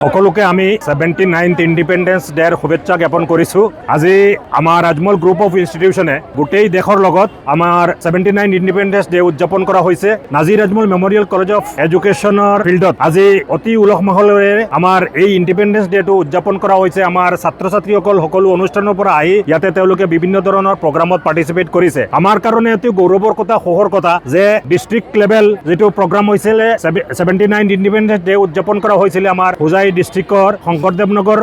সকলোকে আমি 79th independence ডেৰ শুভেচ্ছা জ্ঞাপন কৰিছোঁ। আজি আমাৰ আজমল গ্ৰুপ অফ ইনষ্টিটিউশ্যনে গোটেই দেশৰ লগত আমাৰ 79th ইণ্ডিপেণ্ডেন্স ডে উদযাপন কৰা হৈছে। Nazir Ajmal memorial college of এডুকেশ্যনৰ ফিল্ডত আজি অতি উলহ-মালহেৰে আমাৰ এই ইণ্ডিপেণ্ডেন্স ডেটো উদযাপন কৰা হৈছে। আমাৰ ছাত্ৰ ছাত্ৰীসকল সকলো অনুষ্ঠানৰ পৰা আহি ইয়াতে তেওঁলোকে বিভিন্ন ধৰণৰ প্ৰগ্ৰামত পাৰ্টিচিপেট কৰিছে। আমাৰ কাৰণে অতি গৌৰৱৰ কথা, সুখৰ কথা যে ডিষ্ট্ৰিক্ট লেভেল যিটো প্ৰগ্ৰাম হৈছিলে 79th ইণ্ডিপেণ্ডেন্স ডে উদযাপন কৰা হৈছিলে আমাৰ হোজাই ডিষ্ট্ৰিক্টৰ শংকৰদেৱ নগৰ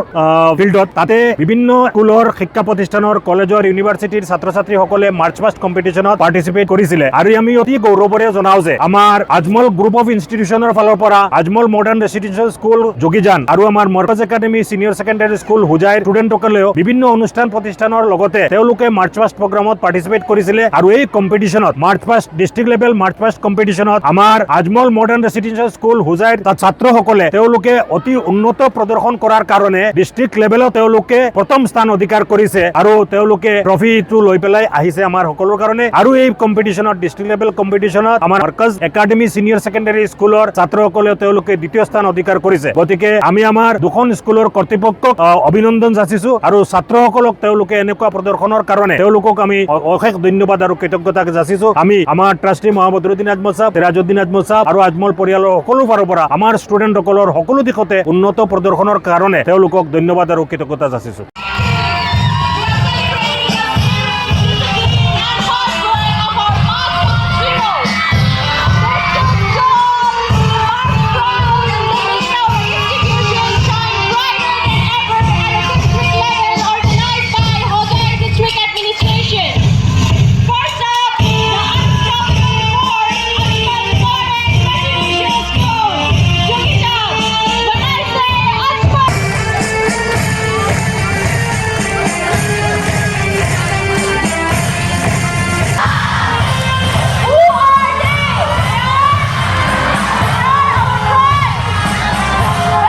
ফিল্ডত। তাতে বিভিন্ন স্কুলৰ, শিক্ষা প্ৰতিষ্ঠানৰ, কলেজৰ, ইউনিভাৰ্চিটিৰ ছাত্ৰ ছাত্ৰীসকলে মাৰ্চ পাষ্ট কম্পিটিশ্যনত পাৰ্টিচিপেট কৰিছিলে। আৰু আমি অতি গৌৰৱেৰে জনাওঁ যে আমাৰ আজমল গ্ৰুপ অফ ইনষ্টিটিউশ্যনৰ ফালৰ পৰা Ajmal modern residential school Jogijan আৰু আমাৰ মৰ্কজ একাডেমী ছিনিয়ৰ ছেকেণ্ডাৰী স্কুল হোজাইৰ ষ্টুডেণ্টসকলেও বিভিন্ন অনুষ্ঠান প্ৰতিষ্ঠানৰ লগতে তেওঁলোকে মাৰ্চ পাষ্ট প্ৰগ্ৰামত পাৰ্টিচিপেট কৰিছিলে। আৰু এই কম্পিটিশ্যনত march past district level march past কম্পিটিশ্যনত আমাৰ আজমল মডাৰ্ণ ৰেচিডেন্সিয়েল স্কুল হোজাইৰ ছাত্ৰসকলে তেওঁলোকে অতি উন্নত প্ৰদৰ্শন কৰাৰ কাৰণে ডিষ্ট্ৰিক্ট লেভেলত তেওঁলোকে প্ৰথম স্থান অধিকাৰ কৰিছে আৰু তেওঁলোকে ট্ৰফিটো লৈ পেলাই আহিছে আমাৰ সকলোৰ কাৰণে। আৰু এই কম্পিটিশ্যনত ডিষ্ট্ৰিক্ট লেভেল কম্পিটিশ্যনত আমাৰ মৰ্কজ একাডেমী ছিনিয়ৰ ছেকেণ্ডাৰী স্কুলৰ ছাত্ৰসকলে তেওঁলোকে দ্বিতীয় স্থান অধিকাৰ কৰিছে। গতিকে আমি আমাৰ দুখন স্কুলৰ কৰ্তৃপক্ষক অভিনন্দন যাচিছো আৰু ছাত্ৰসকলক তেওঁলোকে এনেকুৱা প্ৰদৰ্শনৰ কাৰণে তেওঁলোকক আমি অশেষ ধন্যবাদ আৰু কৃতজ্ঞতা যাচিছো। আমি আমাৰ ট্ৰাষ্টি মহাবদৰুদ্দিন আজমল সাহেব, সিৰাজউদ্দিন আজমল সাহেব আৰু আজমল পৰিয়ালৰ সকলো ফালৰ পৰা আমাৰ ষ্টুডেণ্টসকলৰ সকলো দিশতে উন্নত প্ৰদৰ্শনৰ কাৰণে তেওঁলোকক ধন্যবাদ আৰু কৃতজ্ঞতা যাচিছো।